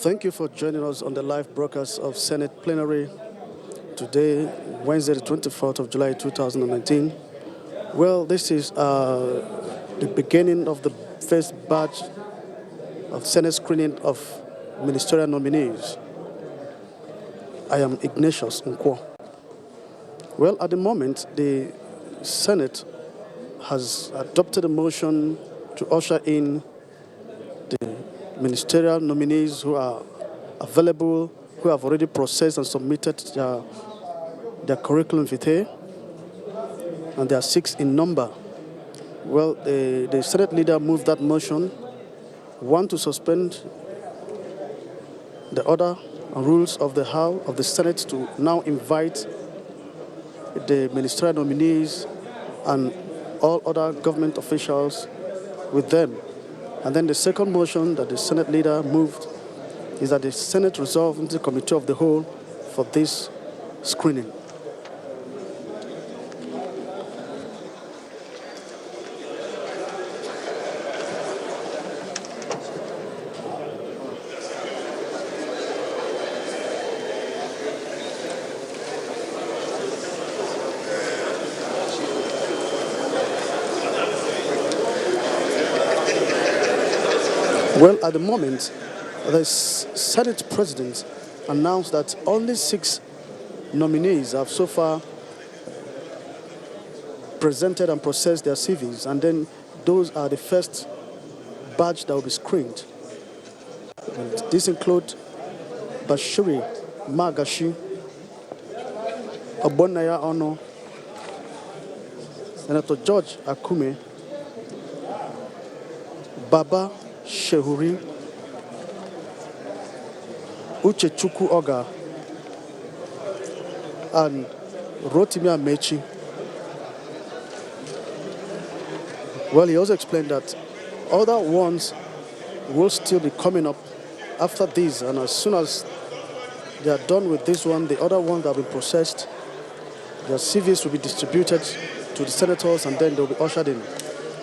Thank you for joining us on the live broadcast of Senate Plenary today, Wednesday, the 24th of July, 2019. Well, this is the beginning of the first batch of Senate screening of ministerial nominees. I am Ignatius Akwa. Well, at the moment, the Senate has adopted a motion to usher in the ministerial nominees who are available, who have already processed and submitted their curriculum vitae, and there are 6 in number. Well, the Senate leader moved that motion, one, to suspend the order and rules of the House of the Senate to now invite the ministerial nominees and all other government officials with them. And then the second motion that the Senate leader moved is that the Senate resolve into the Committee of the Whole for this screening. Well, at the moment, the Senate President announced that only 6 nominees have so far presented and processed their CVs, and then those are the first batch that will be screened. And these include Bashiri Magashi, Obonaya Ono, Senator George Akume, Baba Shehuri, Uchechukwu Ogah, and Rotimi Amechi. Well, he also explained that other ones will still be coming up after these, and as soon as they are done with this one, the other ones that have been processed, their CVs will be distributed to the senators, and then they'll be ushered in.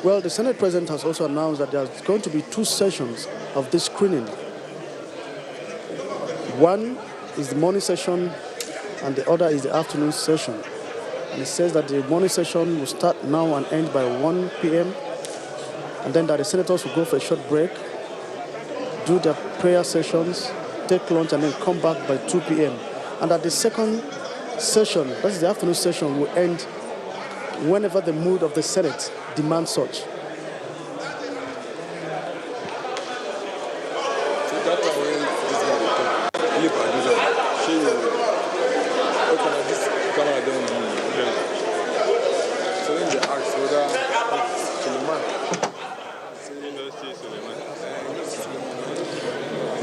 Well, the Senate President has also announced that there's going to be 2 sessions of this screening. One is the morning session, and the other is the afternoon session. And it says that the morning session will start now and end by 1 p.m., and then that the senators will go for a short break, do their prayer sessions, take lunch, and then come back by 2 p.m. And that the second session, that is the afternoon session, will end whenever the mood of the Senate demands such.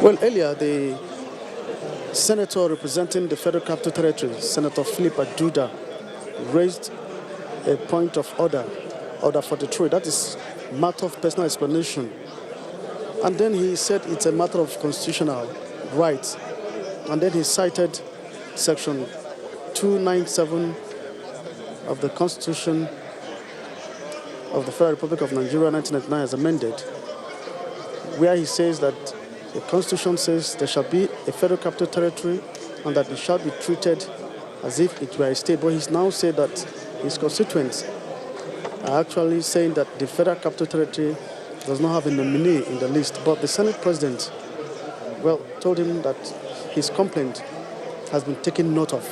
Well, earlier, the senator representing the Federal Capital Territory, Senator Philip Aduda, raised a point of order 43. That is matter of personal explanation. And then he said it's a matter of constitutional rights. And then he cited Section 297 of the Constitution of the Federal Republic of Nigeria, 1999, as amended, where he says that the Constitution says there shall be a Federal Capital Territory and that it shall be treated as if it were a state. But he's now said that his constituents are actually saying that the Federal Capital Territory does not have a nominee in the list. But the Senate President, well, told him that his complaint has been taken note of.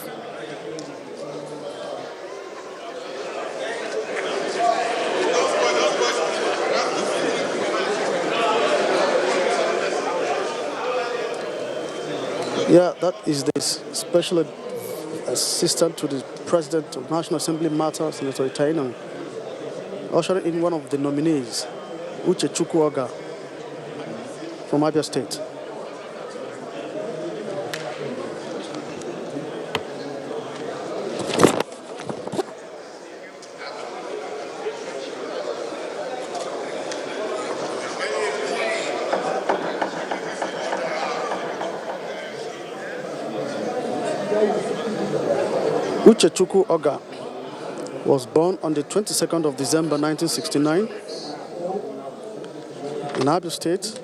Yeah, that is the special assistant to the President of National Assembly Matters, Senator Itaino, ushering in one of the nominees, Uchechukwu Ogah, from Abia State. Uchechukwu Ogah was born on the 22nd of December 1969 in Abia State.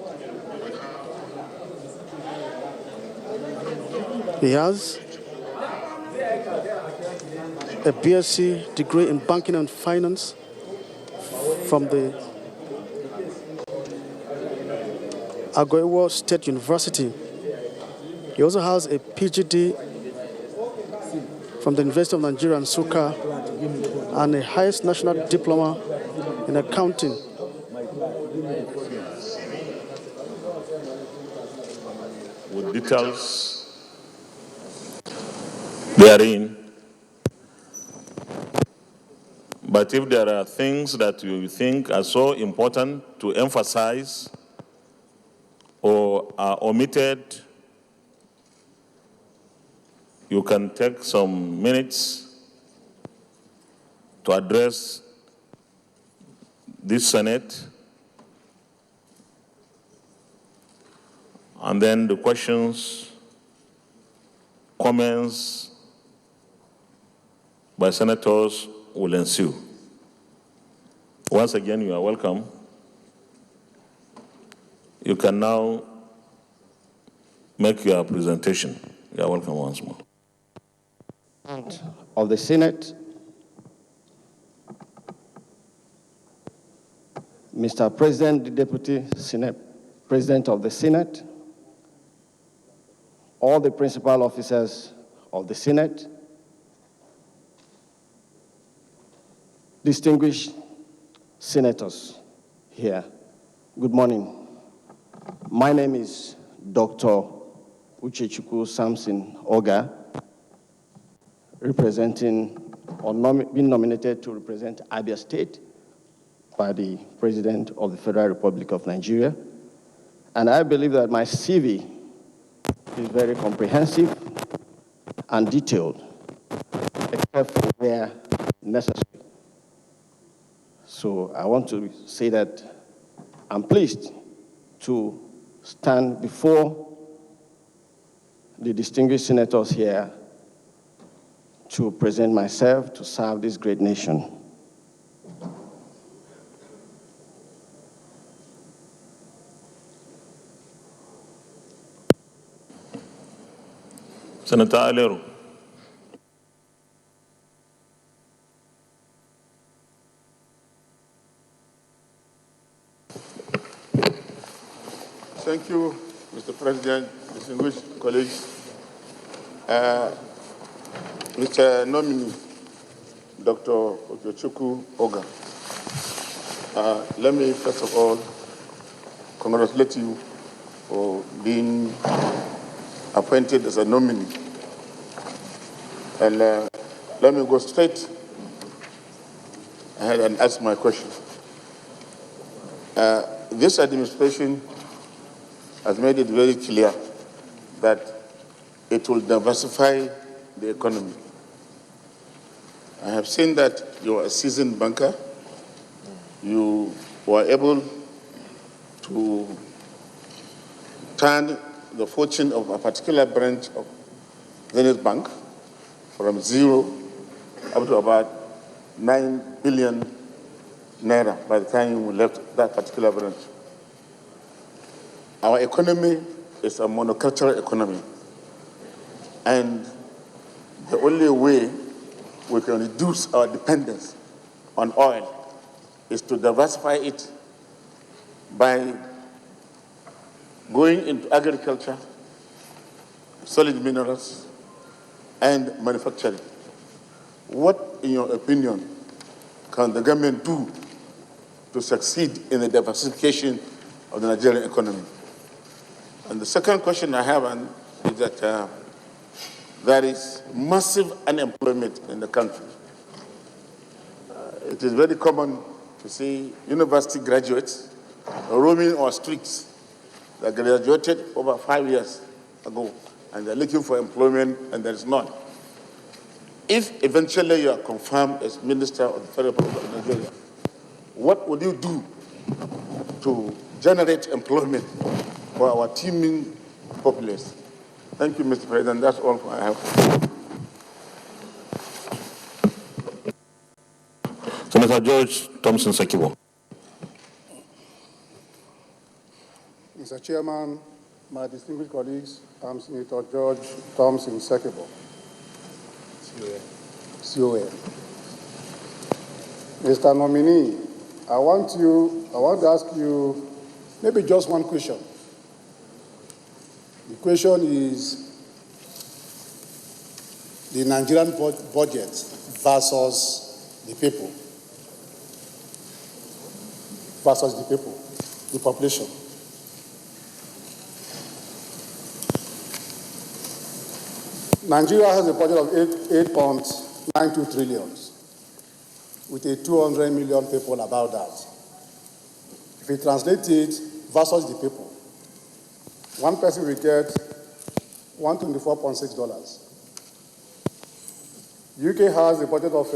He has a BSc degree in Banking and Finance from the Agwa State University. He also has a PGD from the University of Nigeria, Nsukka, and a highest national diploma in accounting. With details therein. But if there are things that you think are so important to emphasize or are omitted, you can take some minutes to address this Senate, and then the questions, comments by senators will ensue. Once again, you are welcome. You can now make your presentation. You are welcome once more. Of the Senate, Mr. President, the Deputy Senate President of the Senate, all the principal officers of the Senate, distinguished senators here, good morning. My name is Dr. Uchechukwu Samson Ogah, representing or being nominated to represent Abia State by the President of the Federal Republic of Nigeria. And I believe that my CV is very comprehensive and detailed, except for where necessary. So I want to say that I'm pleased to stand before the distinguished senators here to present myself to serve this great nation. Senator Alero. Thank you, Mr. President, distinguished colleagues. Mr. Nominee, Dr. Uchechukwu Ogah, let me first of all congratulate you for being appointed as a nominee. And let me go straight ahead and ask my question. This administration has made it very clear that it will diversify the economy. I have seen that you are a seasoned banker. You were able to turn the fortune of a particular branch of Zenith Bank from zero up to about 9 billion naira by the time you left that particular branch. Our economy is a monocultural economy, and the only way we can reduce our dependence on oil is to diversify it by going into agriculture, solid minerals, and manufacturing. What, in your opinion, can the government do to succeed in the diversification of the Nigerian economy? And the second question I have is that there is massive unemployment in the country. It is very common to see university graduates roaming our streets that graduated over 5 years ago, and they're looking for employment, and there is none. If eventually you are confirmed as Minister of the Federal Republic of Nigeria, what would you do to generate employment for our teeming populace? Thank you, Mr. President. That's all I have. Senator George Thompson Sekibo. Mr. Chairman, My distinguished colleagues, I'm Senator George Thompson Sekebo, CON. Mr. Nominee, I want to ask you maybe just one question. The question is the Nigerian budget versus the people, the population. Nigeria has a budget of 8.92 trillion, with a 200 million people about that. If we translate it versus the people, one person will get $124.6. UK has a budget of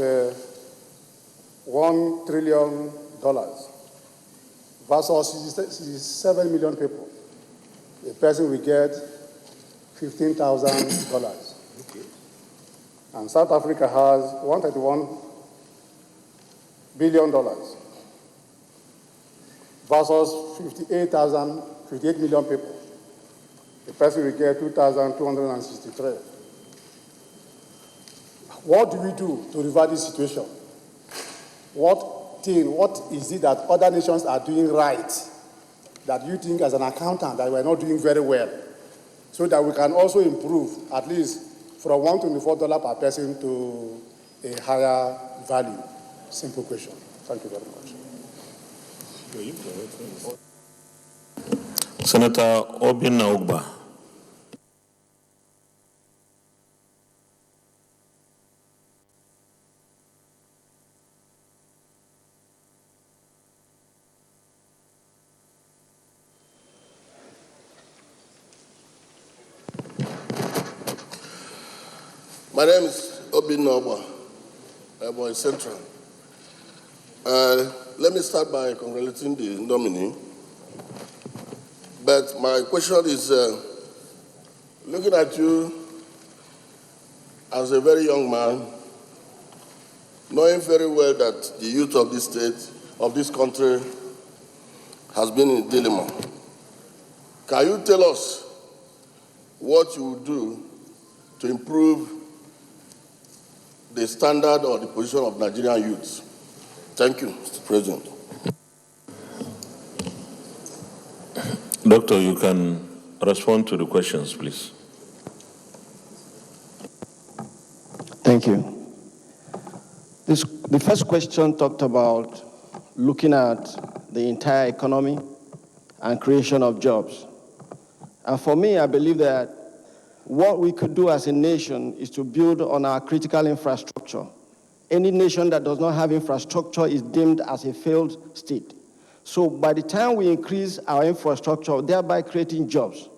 $1 trillion versus 67 million people. A person will get $15,000. And South Africa has $131 billion versus 58 million people. The person will get 2,263. What do we do to revert this situation? What is it that other nations are doing right that you think as an accountant that we're not doing very well, so that we can also improve at least from $124 per person to a higher value? Simple question. Thank you very much. Senator Ogah. My name is Ogah, Ibom Central. Let me start by congratulating the nominee. But my question is, looking at you as a very young man, knowing very well that the youth of this state, of this country, has been in a dilemma, can you tell us what you will do to improve the standard or the position of Nigerian youths? Thank you, Mr. President. Doctor, you can respond to the questions, please. Thank you. The first question talked about looking at the entire economy and creation of jobs. And for me, I believe that what we could do as a nation is to build on our critical infrastructure. Any nation that does not have infrastructure is deemed as a failed state. So by the time we increase our infrastructure, thereby creating jobs.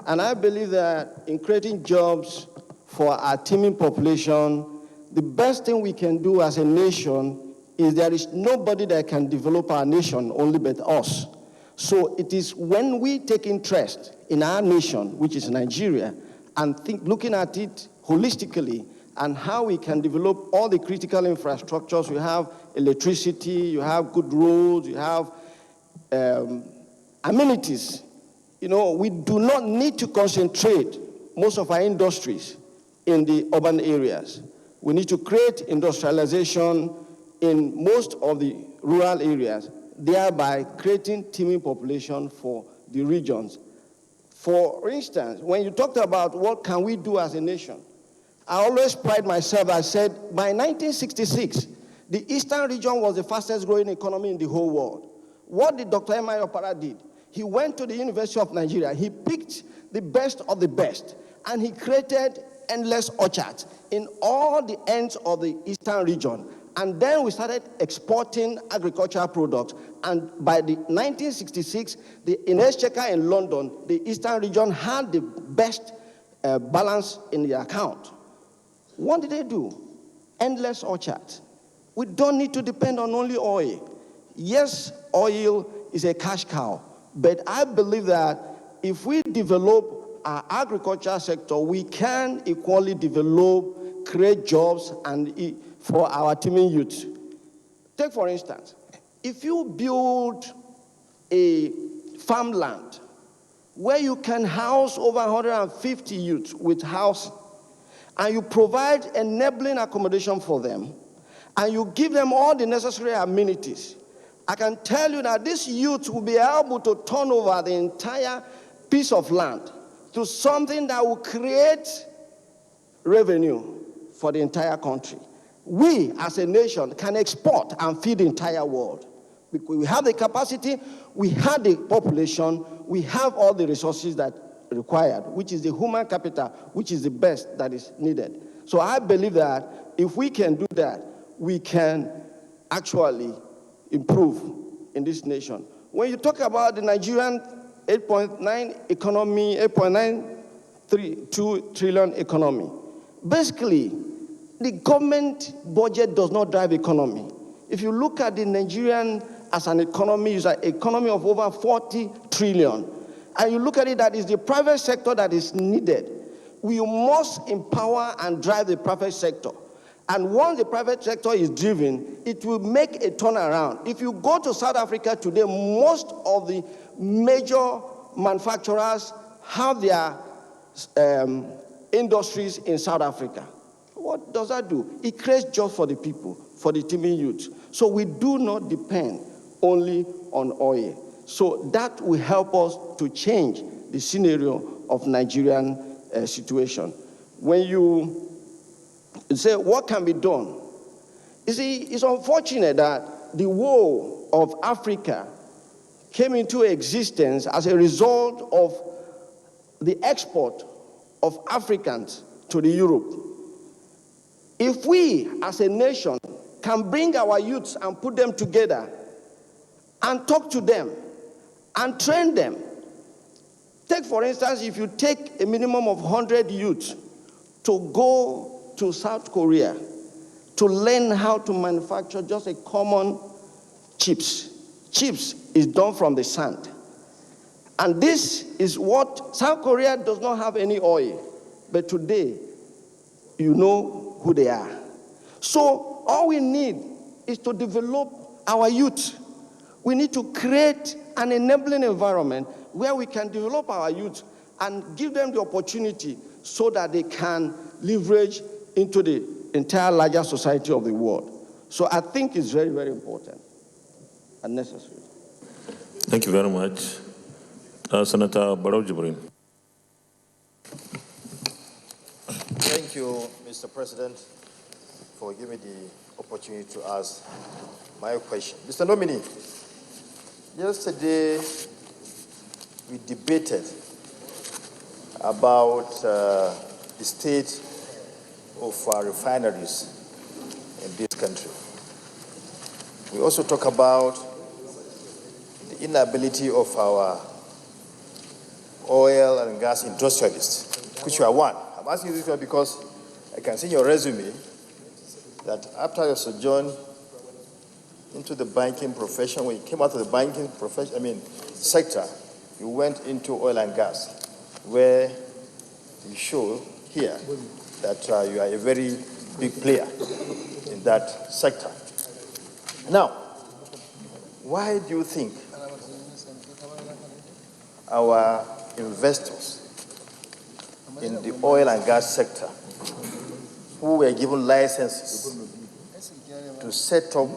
And I believe that in creating jobs for our teeming population, the best thing we can do as a nation is there is nobody that can develop our nation only but us. So it is when we take interest in our nation, which is Nigeria, and looking at it holistically and how we can develop all the critical infrastructures. You have electricity, you have good roads, you have amenities. You know, we do not need to concentrate most of our industries in the urban areas. We need to create industrialization in most of the rural areas, thereby creating teeming population for the regions. For instance, when you talked about what can we do as a nation, I always pride myself. I said, by 1966, the Eastern region was the fastest growing economy in the whole world. What did Dr. M.I. Opara did? He went to the University of Nigeria. He picked the best of the best, and he created endless orchards in all the ends of the Eastern region. And then we started exporting agricultural products. And by the 1966, in Exchequer in London, the Eastern region had the best balance in the account. What did they do? Endless orchards. We don't need to depend on only oil. Yes, oil is a cash cow, but I believe that if we develop our agriculture sector, we can equally develop, create jobs, and for our teeming youth. Take, for instance, if you build a farmland where you can house over 150 youths with housing, and you provide enabling accommodation for them, and you give them all the necessary amenities, I can tell you that this youth will be able to turn over the entire piece of land to something that will create revenue for the entire country. We, as a nation, can export and feed the entire world. Because we have the capacity, we have the population, we have all the resources that are required, which is the human capital, which is the best that is needed. So I believe that if we can do that, we can actually improve in this nation. When you talk about the Nigerian 8.9 economy, 8.932 trillion economy, basically, the government budget does not drive economy. If you look at the Nigerian as an economy, it's an economy of over 40 trillion. And you look at it, that is the private sector that is needed. We must empower and drive the private sector. And once the private sector is driven, it will make a turnaround. If you go to South Africa today, most of the major manufacturers have their industries in South Africa. What does that do? It creates jobs for the people, for the teeming youth. So we do not depend only on oil. So that will help us to change the scenario of Nigerian situation. When you say, what can be done? You see, it's unfortunate that the whole of Africa came into existence as a result of the export of Africans to the Europe. If we, as a nation, can bring our youths and put them together and talk to them and train them. Take, for instance, if you take a minimum of 100 youths to go to South Korea to learn how to manufacture just a common chips. Chips is done from the sand. And this is what South Korea does not have any oil. But today, you know who they are. So all we need is to develop our youth. We need to create an enabling environment where we can develop our youth and give them the opportunity so that they can leverage into the entire larger society of the world. So I think it's very, very important and necessary. Thank you very much. Senator Barrow Jibrin. Thank you, Mr. President, for giving me the opportunity to ask my question. Mr. Nominee, yesterday we debated about the state of our refineries in this country. We also talk about the inability of our oil and gas industrialists, which you are one. I'm asking you this one because I can see in your resume that after your sojourn into the banking profession, when you came out of the banking profession, sector, you went into oil and gas, where you show here that you are a very big player in that sector. Now, why do you think our investors in the oil and gas sector, who were given licenses to set up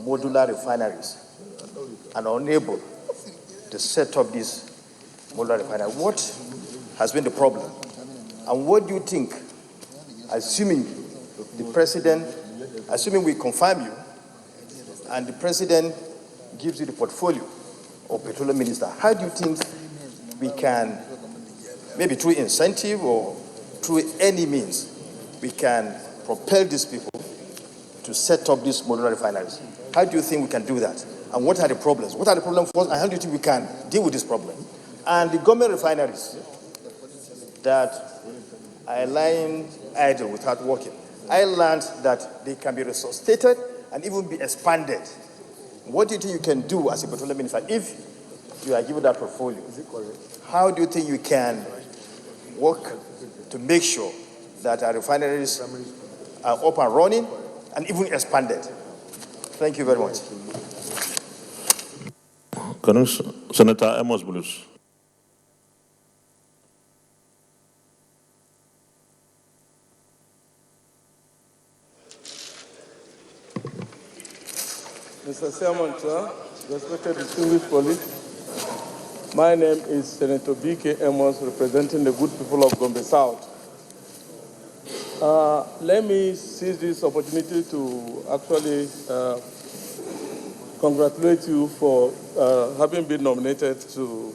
modular refineries, and are unable to set up these modular refineries? What has been the problem? And what do you think, assuming we confirm you, and the president gives you the portfolio of petroleum minister, how do you think we can, maybe through incentive or through any means, we can propel these people to set up these modular refineries? How do you think we can do that? And what are the problems? What are the problems for us, and how do you think we can deal with this problem? And the government refineries that are lying idle without working, I learned that they can be resuscitated and even be expanded. What do you think you can do as a petroleum minister if you are given that portfolio? How do you think you can work to make sure that our refineries are up and running and even expanded? Thank you very much. Senator Amos Bulus. Mr. Chairman, sir, respected distinguished colleagues, my name is Senator B.K. Amos, representing the good people of Gombe South. Let me seize this opportunity to actually congratulate you for having been nominated to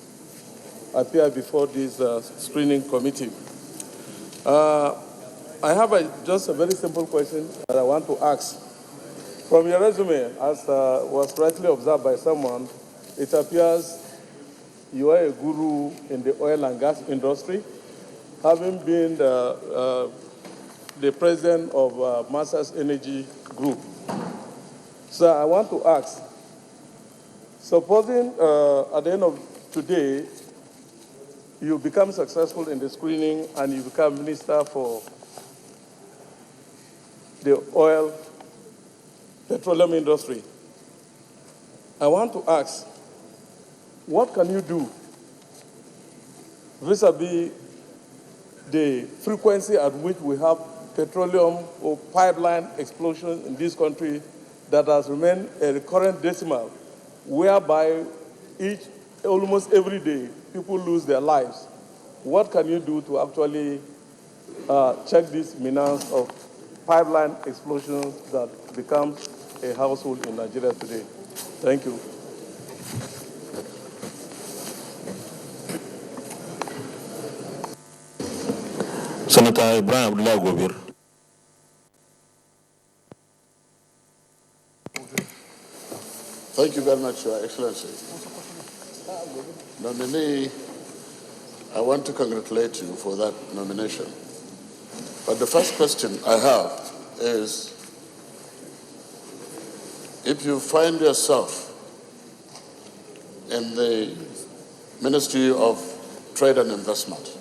appear before this screening committee. I have just a very simple question that I want to ask. From your resume, as was rightly observed by someone, it appears you are a guru in the oil and gas industry, having been the president of Masters Energy Group. So I want to ask, supposing at the end of today, you become successful in the screening and you become minister for the oil petroleum industry, I want to ask, what can you do vis-a-vis the frequency at which we have petroleum or pipeline explosions in this country that has remained a recurrent decimal, whereby almost every day, people lose their lives? What can you do to actually check this menace of pipeline explosions that becomes a household in Nigeria today? Thank you. Senator Ibrahim Abdullah Gobir. Thank you very much, Your Excellency. Nominee, I want to congratulate you for that nomination. But the first question I have is, if you find yourself in the Ministry of Trade and Investment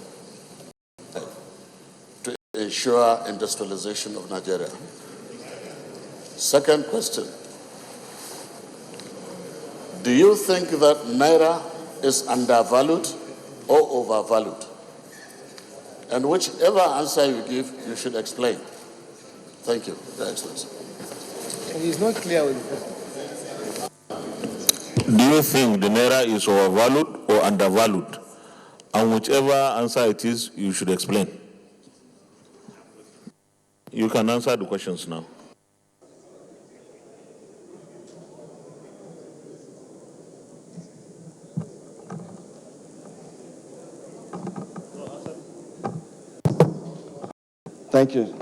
to ensure industrialization of Nigeria. Second question, do you think that Naira is undervalued or overvalued? And whichever answer you give, you should explain. Thank you, Your Excellency. He's not clear with Do you think the Naira is overvalued or undervalued? And whichever answer it is, you should explain. You can answer the questions now. Thank you.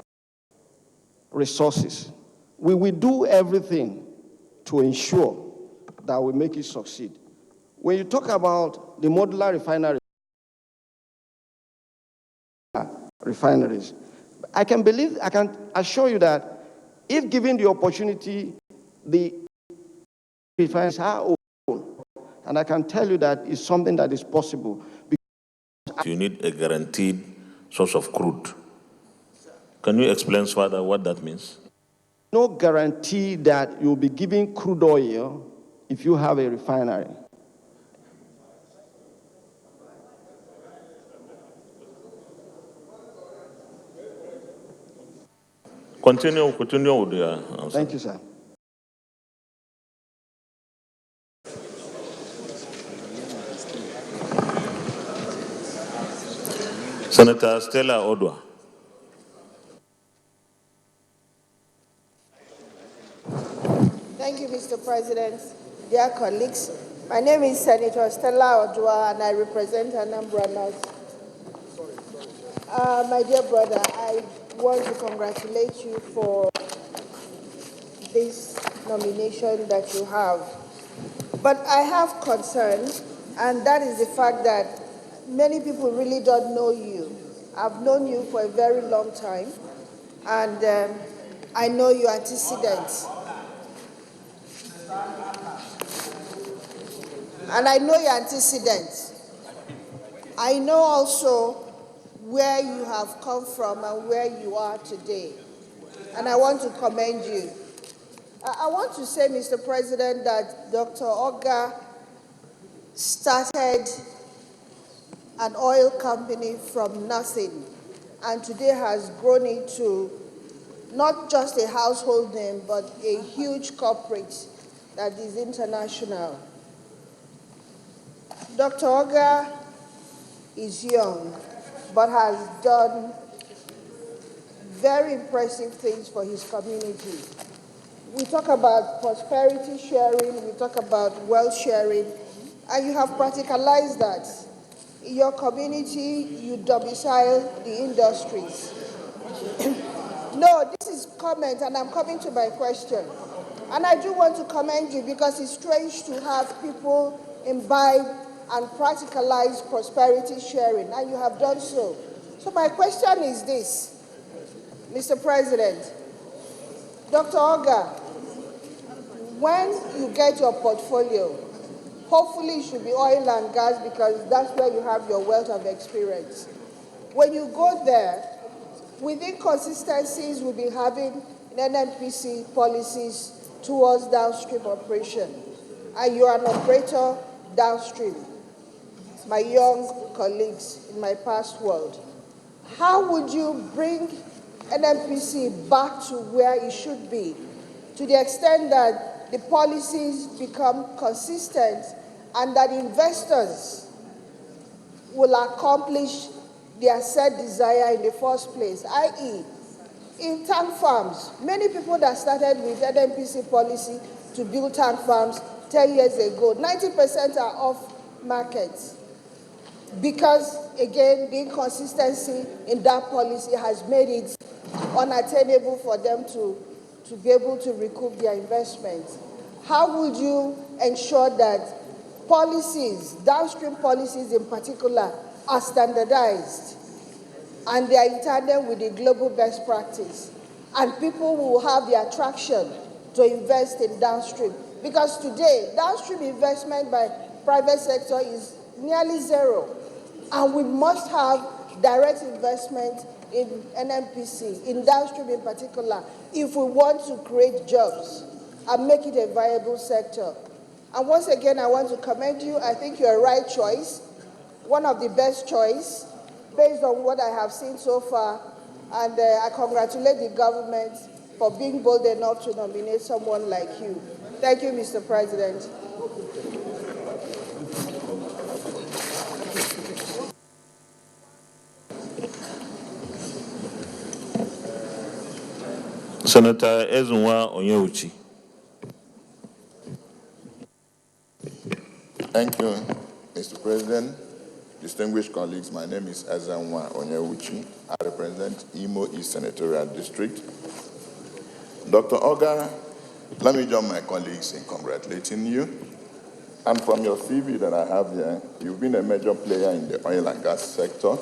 Resources. We will do everything to ensure that we make it succeed. When you talk about the modular refineries, I can assure you that if given the opportunity, the refineries are open, and I can tell you that it's something that is possible. You need a guaranteed source of crude. Can you explain further what that means? No guarantee that you'll be giving crude oil if you have a refinery. Continue with your answer. Thank you, sir. Senator Stella Odwa. Thank you, Mr. President. Dear colleagues, my name is Senator Stella Odwa, and I represent Anambra North. My dear brother, I want to congratulate you for this nomination that you have. But I have concern, and that is the fact that many people really don't know you. I've known you for a very long time, and I know your antecedents. And I know your antecedents. I know also where you have come from and where you are today. And I want to commend you. I want to say, Mr. President, that Dr. Ogah started an oil company from nothing and today has grown into not just a household name, but a huge corporate that is international. Dr. Ogah is young, but has done very impressive things for his community. We talk about prosperity sharing, we talk about wealth sharing, and you have practicalized that. In your community, you domicile the industries. No, this is comment, and I'm coming to my question. And I do want to commend you because it's strange to have people imbibe and practicalize prosperity sharing, and you have done so. So my question is this, Mr. President, Dr. Ogah, when you get your portfolio, hopefully it should be oil and gas because that's where you have your wealth of experience. When you go there, with inconsistencies we'll be having in NNPC policies towards downstream operation, and you are an operator downstream, my young colleagues in my past world. How would you bring NNPC back to where it should be, to the extent that the policies become consistent and that investors will accomplish their set desire in the first place, i.e., in tank farms, many people that started with NNPC policy to build tank farms 10 years ago, 90% are off market because, again, the inconsistency in that policy has made it unattainable for them to be able to recoup their investment. How would you ensure that policies, downstream policies in particular, are standardized and they are in tandem with the global best practice, and people will have the attraction to invest in downstream? Because today, downstream investment by private sector is nearly zero, and we must have direct investment in NNPC, in downstream in particular, if we want to create jobs and make it a viable sector. And once again, I want to commend you. I think you're a right choice, one of the best choice, based on what I have seen so far. And I congratulate the government for being bold enough to nominate someone like you. Thank you, Mr. President. Senator Ezunwa Onyeuchi. Thank you, Mr. President. Distinguished colleagues, my name is Ezunwa Onyeuchi. I represent Imo East Senatorial District. Dr. Ogah, let me join my colleagues in congratulating you. And from your CV that I have here, you've been a major player in the oil and gas sector.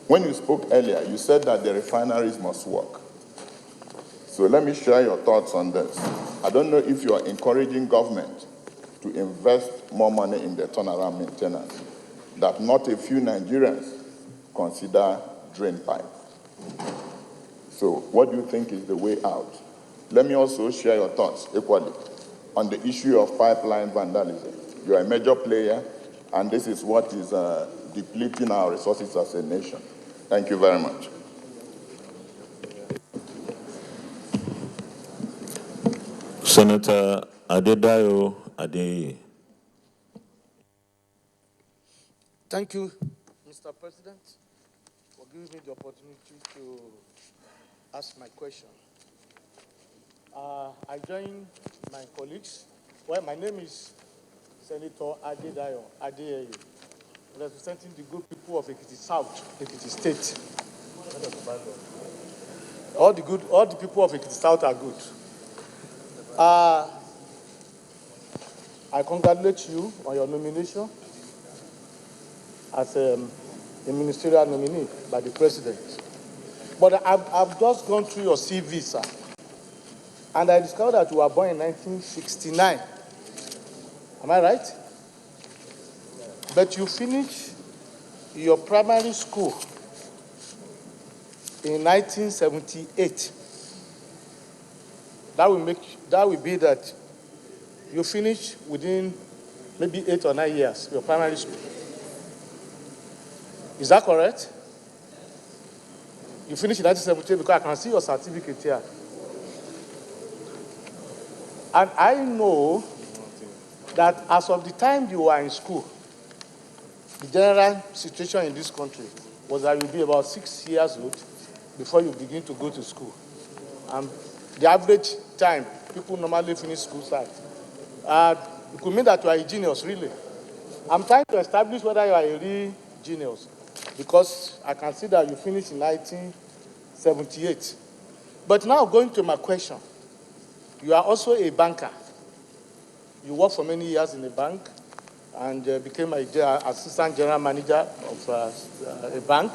When you spoke earlier, you said that the refineries must work. So let me share your thoughts on this. I don't know if you are encouraging government to invest more money in the turnaround maintenance that not a few Nigerians consider drain pipe. So what do you think is the way out? Let me also share your thoughts equally on the issue of pipeline vandalism. You are a major player, and this is what is depleting our resources as a nation. Thank you very much. Senator Adedayo Adeye. Thank you, Mr. President, for giving me the opportunity to ask my question. I join my colleagues. Well, my name is Senator Adedayo Adeye, representing the good people of Ekiti South, Ekiti State. All the people of Ekiti South are good. I congratulate you on your nomination as a ministerial nominee by the president. But I've just gone through your CV, sir, and I discovered that you were born in 1969. Am I right? But you finished your primary school in 1978. That will be that you finish within maybe 8 or 9 years, your primary school. Is that correct? You finished in 1978 because I can see your certificate here. And I know that as of the time you were in school, the general situation in this country was that you'll be about 6 years old before you begin to go to school. And the average time people normally finish school starts. It could mean that you are a genius, really. I'm trying to establish whether you are a real genius, because I can see that you finished in 1978. But now going to my question, you are also a banker. You worked for many years in a bank and became an assistant general manager of a bank.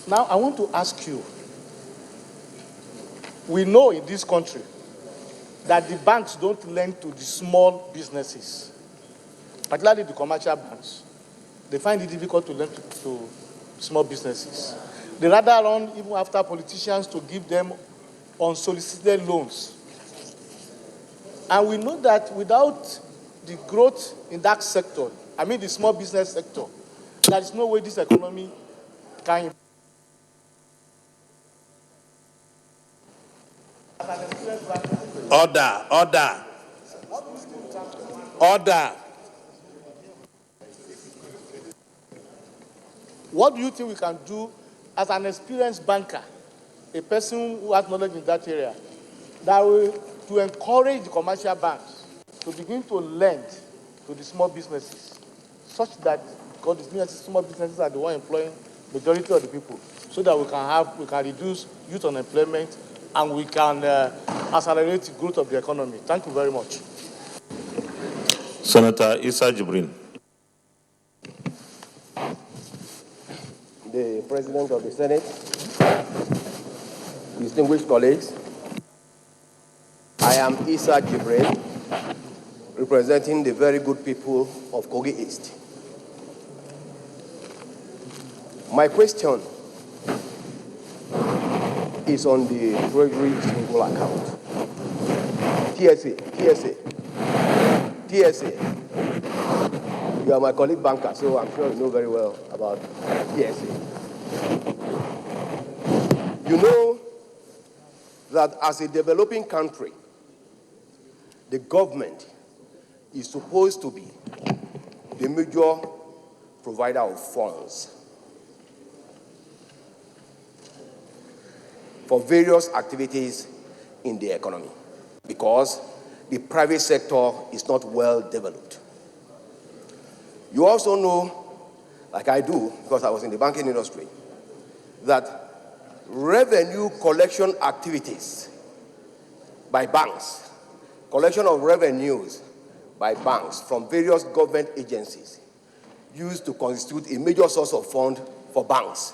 Now I want to ask you, we know in this country that the banks don't lend to the small businesses, particularly the commercial banks. They find it difficult to lend to small businesses. They rather run even after politicians to give them unsolicited loans. And we know that without the growth in that sector, I mean the small business sector, there is no way this economy can. Order, order, order. What do you think we can do as an experienced banker, a person who has knowledge in that area, that will to encourage the commercial banks to begin to lend to the small businesses, such that, because the small businesses are the one employing majority of the people, so that we can reduce youth unemployment and we can accelerate the growth of the economy. Thank you very much. Senator Issa Jibrin. The President of the Senate, distinguished colleagues, I am Issa Jibrin, representing the very good people of Kogi East. My question is on the Treasury Single Account. TSA. You are my colleague banker, so I'm sure you know very well about TSA. You know that as a developing country, the government is supposed to be the major provider of funds for various activities in the economy, because the private sector is not well developed. You also know, like I do, because I was in the banking industry, that revenue collection activities by banks, collection of revenues by banks from various government agencies, used to constitute a major source of fund for banks.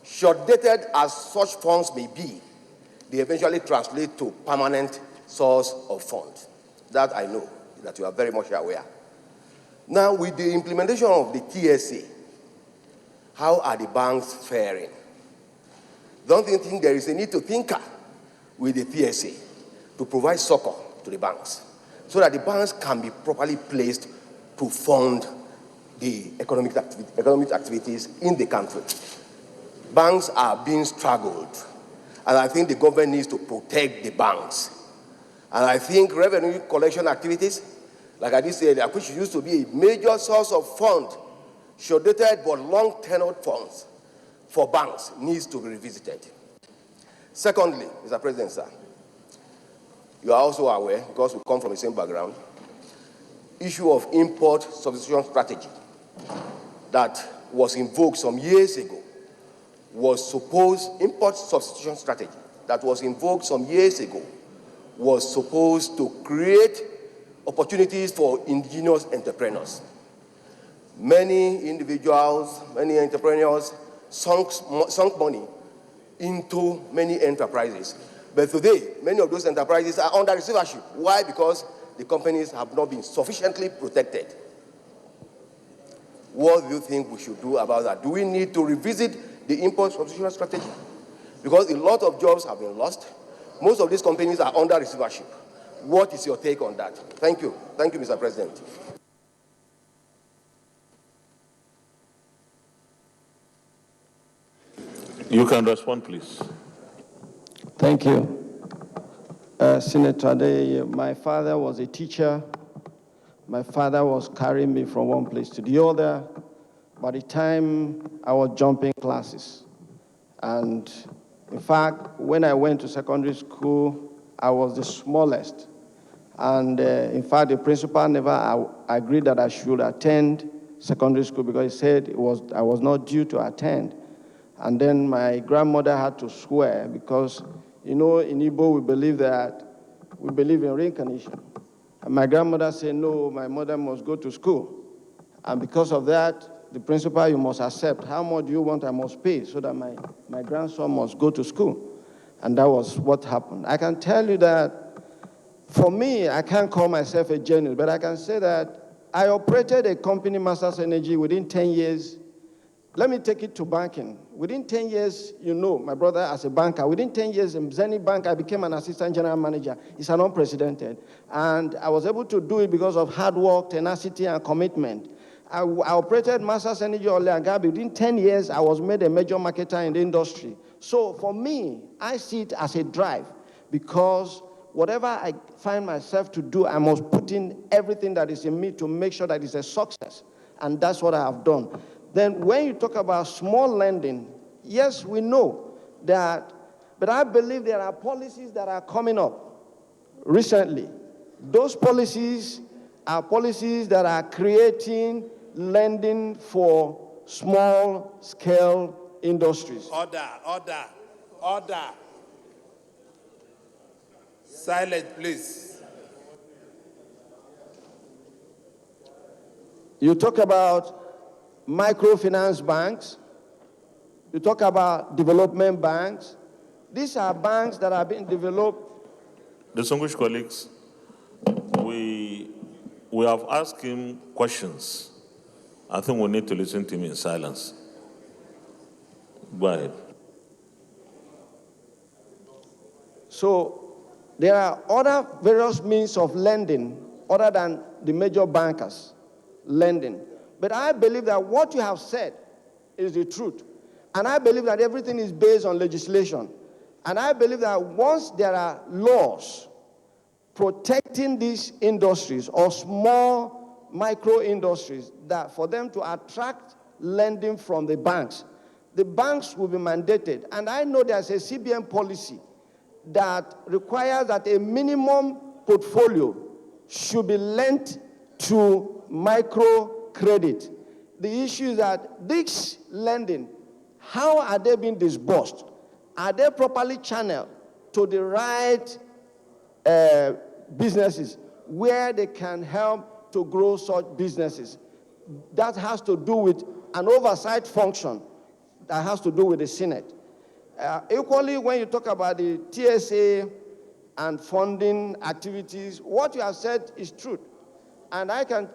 Short-dated as such funds may be, they eventually translate to permanent source of funds. That I know, that you are very much aware. Now, with the implementation of the TSA, how are the banks faring? Don't you think there is a need to tinker with the TSA to provide succor to the banks, so that the banks can be properly placed to fund the economic activities in the country? Banks are being struggled, and I think the government needs to protect the banks. And I think revenue collection activities, like I did say earlier, which used to be a major source of fund, short-dated but long-tenured funds for banks, needs to be revisited. Secondly, Mr. President, sir, you are also aware, because we come from the same background, issue of import substitution strategy that was invoked some years ago import substitution strategy that was invoked some years ago was supposed to create opportunities for indigenous entrepreneurs. Many individuals, many entrepreneurs sunk money into many enterprises. But today, many of those enterprises are under receivership. Why? Because the companies have not been sufficiently protected. What do you think we should do about that? Do we need to revisit the import substitution strategy? Because a lot of jobs have been lost. Most of these companies are under receivership. What is your take on that? Thank you. Thank you, Mr. President. You can respond, please. Thank you. Senator, my father was a teacher. My father was carrying me from one place to the other. By the time I was jumping classes. And in fact, when I went to secondary school, I was the smallest. And in fact, the principal never agreed that I should attend secondary school because he said I was not due to attend. And then my grandmother had to swear because, in Igbo, we believe in reincarnation. And my grandmother said, no, my mother must go to school. And because of that, the principal, you must accept. How much do you want I must pay so that my grandson must go to school? And that was what happened. I can tell you that, for me, I can't call myself a genius, but I can say that I operated a company, Masters Energy, within 10 years. Let me take it to banking. Within 10 years, my brother as a banker, within 10 years in Zenith Bank, I became an assistant general manager. It's an unprecedented. And I was able to do it because of hard work, tenacity, and commitment. I operated Masters Energy Oil and Gas. Within 10 years, I was made a major marketer in the industry. So for me, I see it as a drive because whatever I find myself to do, I must put in everything that is in me to make sure that it's a success. And that's what I have done. Then when you talk about small lending, yes, we know that, but I believe there are policies that are coming up recently. Those policies are policies that are creating lending for small-scale industries. Order. Silence, please. You talk about microfinance banks. You talk about development banks. These are banks that are being developed. Distinguished colleagues, we have asked him questions. I think we need to listen to him in silence. Go ahead. So there are other various means of lending other than the major bankers lending. But I believe that what you have said is the truth. And I believe that everything is based on legislation. And I believe that once there are laws protecting these industries or small micro industries, that for them to attract lending from the banks will be mandated. And I know there's a CBN policy that requires that a minimum portfolio should be lent to microcredit. The issue is that this lending, how are they being disbursed? Are they properly channeled to the right businesses where they can help to grow such businesses? That has to do with an oversight function that has to do with the Senate. Equally, when you talk about the TSA and funding activities, what you have said is truth. And I can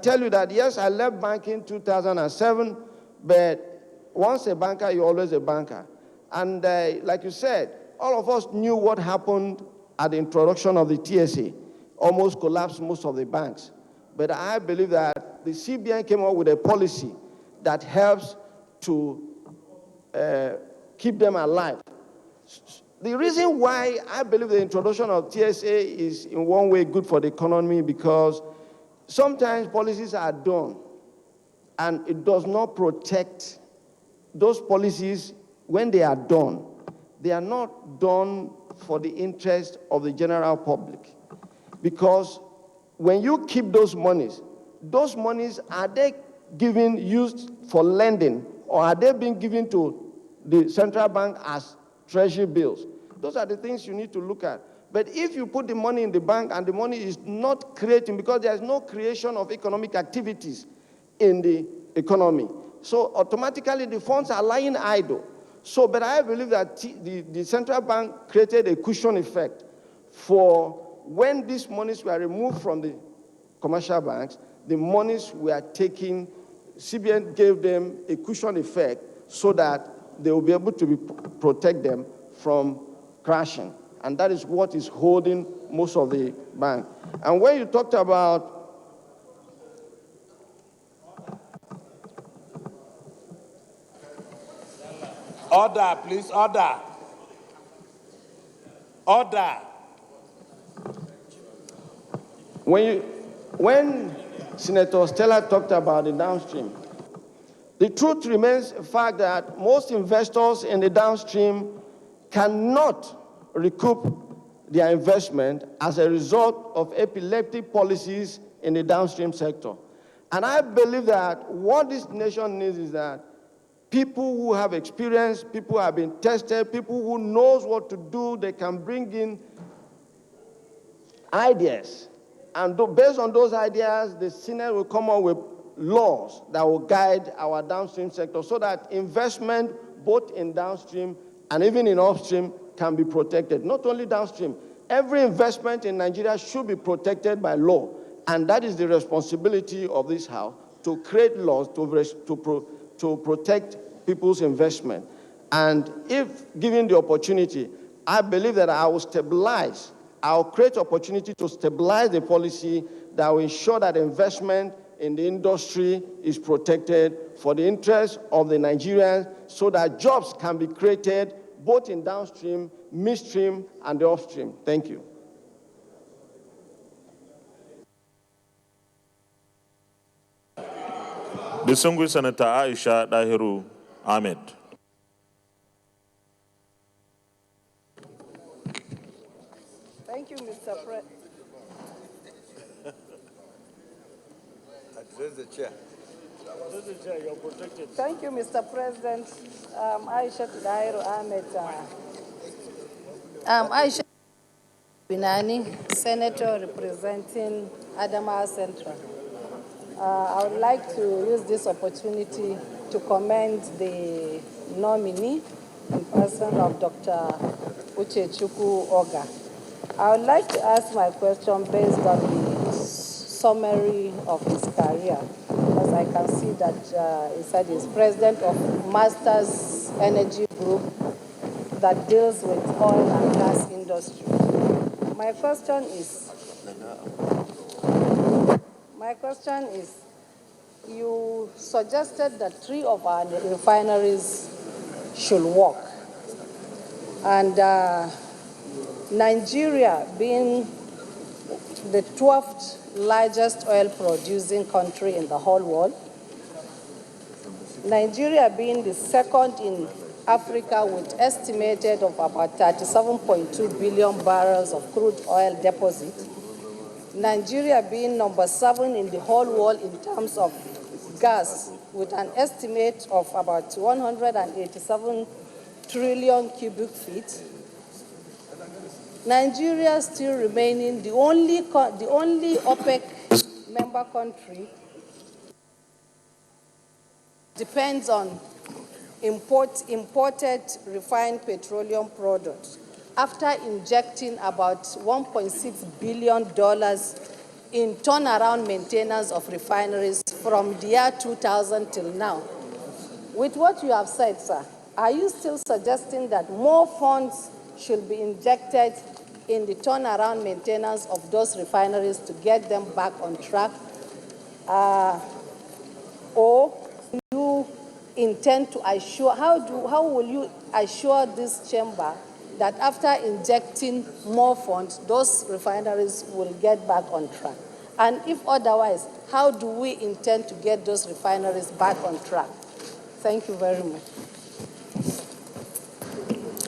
tell you that, yes, I left banking in 2007, but once a banker, you're always a banker. And like you said, all of us knew what happened at the introduction of the TSA, almost collapsed most of the banks. But I believe that the CBN came up with a policy that helps to keep them alive. The reason why I believe the introduction of TSA is in one way good for the economy, because sometimes policies are done and it does not protect those policies. When they are done, they are not done for the interest of the general public. Because when you keep those monies, are they used for lending, or are they being given to the central bank as treasury bills? Those are the things you need to look at. But if you put the money in the bank and the money is not creating, because there's no creation of economic activities in the economy, so automatically the funds are lying idle. So, but I believe that the central bank created a cushion effect for when these monies were removed from the commercial banks, the monies were taken, CBN gave them a cushion effect so that they will be able to protect them from crashing. And that is what is holding most of the bank. And when you talked about Order, please, order. Order. when Senator Stella talked about the downstream, the truth remains the fact that most investors in the downstream cannot recoup their investment as a result of epileptic policies in the downstream sector. And I believe that what this nation needs is that people who have experience, people who have been tested, people who knows what to do, they can bring in ideas. And based on those ideas, the Senate will come up with laws that will guide our downstream sector so that investment both in downstream and even in upstream can be protected. Not only downstream, every investment in Nigeria should be protected by law. And that is the responsibility of this House, to create laws to protect people's investment. And if given the opportunity, I believe that I'll create opportunity to stabilize the policy that will ensure that investment in the industry is protected for the interest of the Nigerians so that jobs can be created both in downstream, midstream, and the upstream. Thank you. Distinguished Senator Aisha Dahiru Ahmed. Thank you, Mr. President. Address the chair. You're protected. Thank you, Mr. President. Aisha Dahiru Ahmed. Aisha Binani, Senator representing Adamawa Central. I would like to use this opportunity to commend the nominee in person of Dr. Uchechukwu Ogah. I would like to ask my question based on the summary of his career, because I can see that he said he's president of Masters Energy Group that deals with oil and gas industry. My question is, you suggested that 3 of our refineries should work. And Nigeria being the 12th largest oil producing country in the whole world, Nigeria being the 2nd in Africa with estimated of about 37.2 billion barrels of crude oil deposit, Nigeria being number 7 in the whole world in terms of gas with an estimate of about 187 trillion cubic feet, Nigeria still remaining the only OPEC member country depends on imported refined petroleum products after injecting about $1.6 billion in turnaround maintenance of refineries from the year 2000 till now. With what you have said, sir, are you still suggesting that more funds should be injected in the turnaround maintenance of those refineries to get them back on track? Or you intend to assure, how will you assure this chamber that after injecting more funds, those refineries will get back on track? And if otherwise, how do we intend to get those refineries back on track? Thank you very much.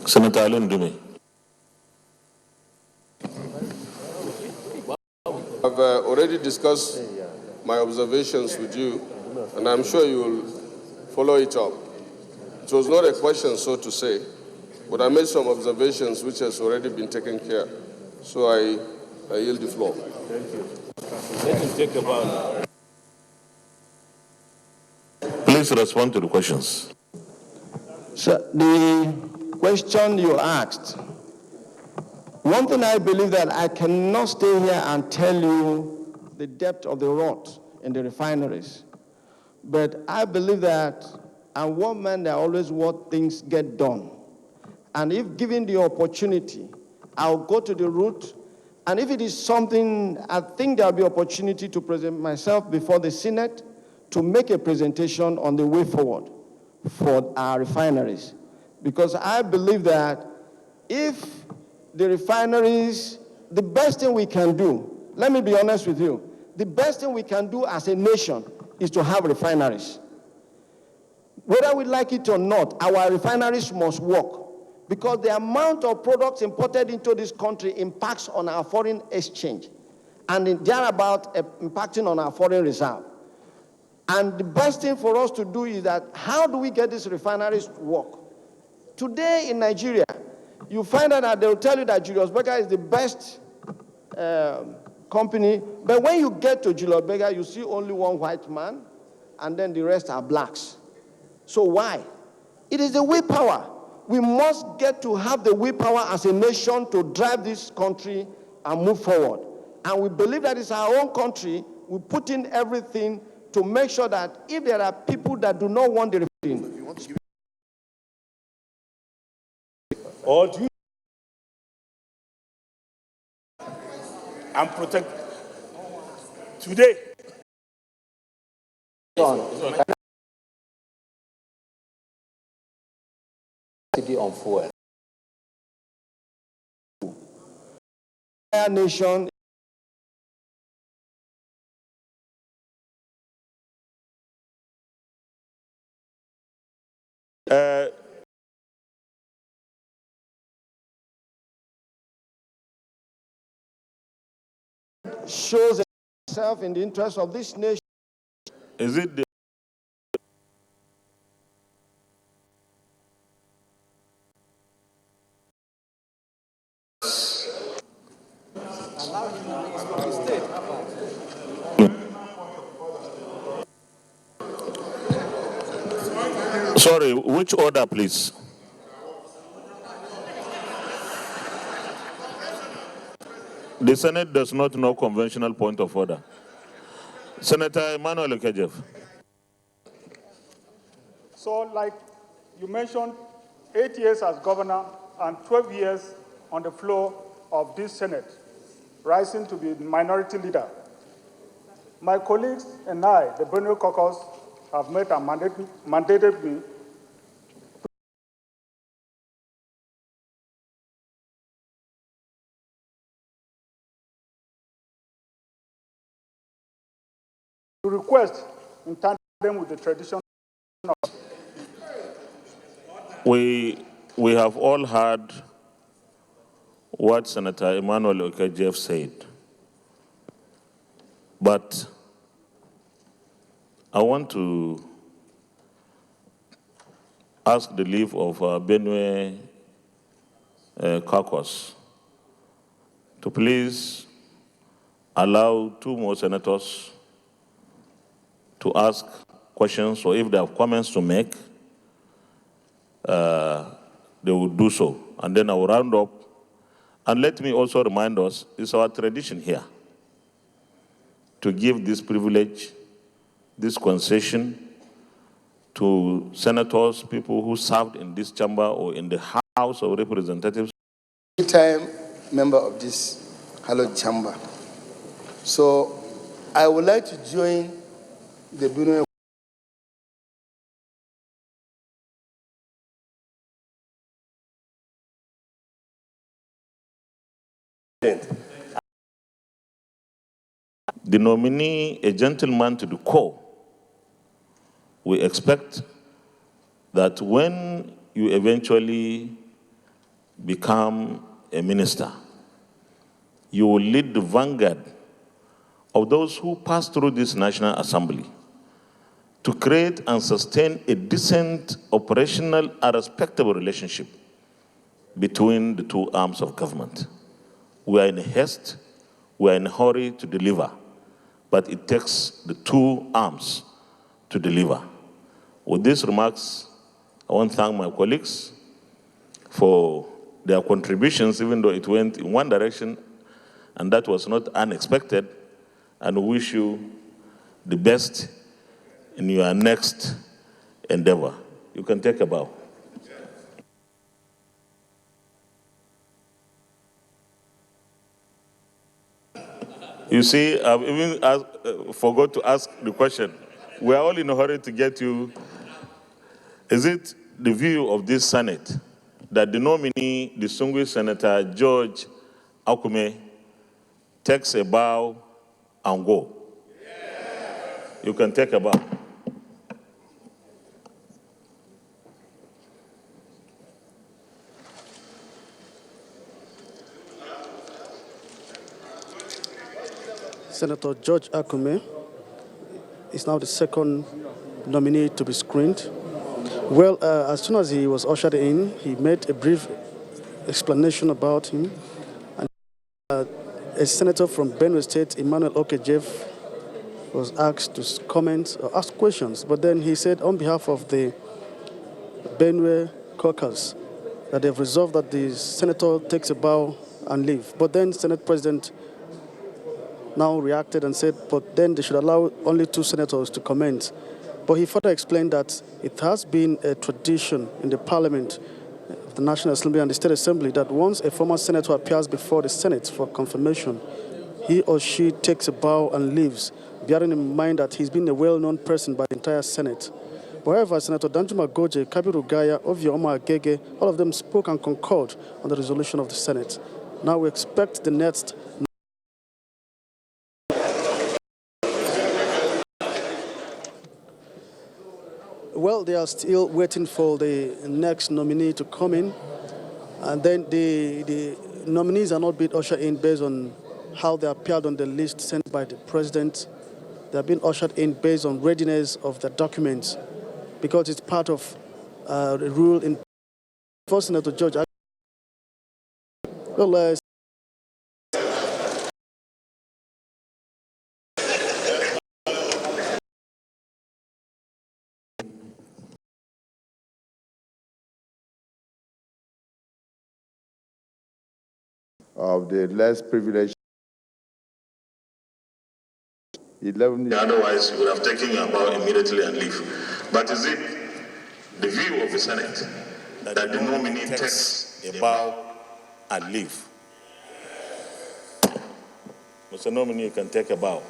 Senator Allen Dume. I've already discussed my observations with you, and I'm sure you will follow it up. It was not a question, so to say, but I made some observations which has already been taken care of. So I yield the floor. Thank you. Let him take about. Please respond to the questions. So the question you asked, one thing I believe that I cannot stay here and tell you the depth of the rot in the refineries. But I believe that, and one man, there always what things get done. And if given the opportunity, I'll go to the root. And if it is something, I think there'll be opportunity to present myself before the Senate to make a presentation on the way forward for our refineries. Because I believe that if the refineries, the best thing we can do, let me be honest with you. The best thing we can do as a nation is to have refineries. Whether we like it or not, our refineries must work because the amount of products imported into this country impacts on our foreign exchange and thereabout impacting on our foreign reserve. And the best thing for us to do is that how do we get these refineries to work? Today in Nigeria, you find out that they'll tell you that Julius Berger is the best company, but when you get to Julius Berger, you see only one white man, and then the rest are blacks. So why? It is the willpower. We must get to have the willpower as a nation to drive this country and move forward. And we believe that it's our own country. We put in everything to make sure that if there are people that do not want the referendum, or do you and protect today? On fuel. Our nation shows itself in the interest of this nation. Is it the Sorry, which order, please? The Senate does not know conventional point of order. Senator Emmanuel Okejeff. So, like you mentioned, 8 years as governor and 12 years on the floor of this Senate, rising to be the minority leader. My colleagues and I, the Benue caucus, have met and mandated me to request in tandem with the tradition. We have all heard what Senator Emmanuel Okejeff said. But I want to ask the leave of Benue caucus to please allow 2 more senators to ask questions, or if they have comments to make, they will do so. And then I will round up. And let me also remind us, it's our tradition here to give this privilege, this concession to senators, people who served in this chamber or in the House of Representatives. Time member of this hallowed chamber. So I would like to join the Benue. The nominee, a gentleman to the core, we expect that when you eventually become a minister, you will lead the vanguard of those who pass through this National Assembly to create and sustain a decent, operational, and respectable relationship between the 2 arms of government. We are in haste, we are in a hurry to deliver, but it takes the 2 arms to deliver. With these remarks, I want to thank my colleagues for their contributions, even though it went in one direction, and that was not unexpected, and wish you the best in your next endeavor. You can take a bow. You see, I've even forgot to ask the question. We are all in a hurry to get you. Is it the view of this Senate that the nominee, distinguished Senator George Akume, takes a bow and go. You can take a bow. Senator George Akume is now the second nominee to be screened. Well, as soon as he was ushered in, he made a brief explanation about him. And a senator from Benue State, Emmanuel Ogah, was asked to comment or ask questions. But then he said on behalf of the Benue caucus that they've resolved that the senator takes a bow and leave. But then Senate President now reacted and said, but then they should allow only 2 senators to comment. But he further explained that it has been a tradition in the Parliament, the National Assembly and the State Assembly, that once a former senator appears before the Senate for confirmation, he or she takes a bow and leaves, bearing in mind that he's been a well-known person by the entire Senate. However, Senator Danjuma Goje, Kabiru Gaya, Ovie Omar Agege, all of them spoke and concurred on the resolution of the Senate. Now we expect the next. Well, they are still waiting for the next nominee to come in. And then the nominees are not being ushered in based on how they appeared on the list sent by the president. They are being ushered in based on readiness of the documents, because it's part of the rule in for Senator George. Well, of the less privileged 11. Otherwise, you would have taken your bow immediately and leave. But is it the view of the Senate that the nominee takes a bow and leave? Mr. Nominee, you can take a bow.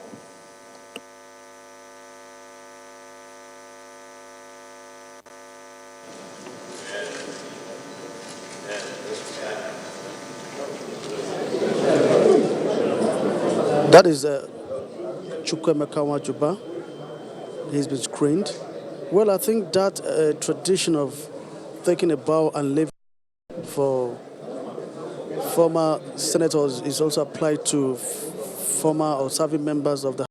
that is Chukwuemeka Nwajuiba. He's been screened. Well, I think that tradition of taking a bow and leaving for former senators is also applied to former or serving members of the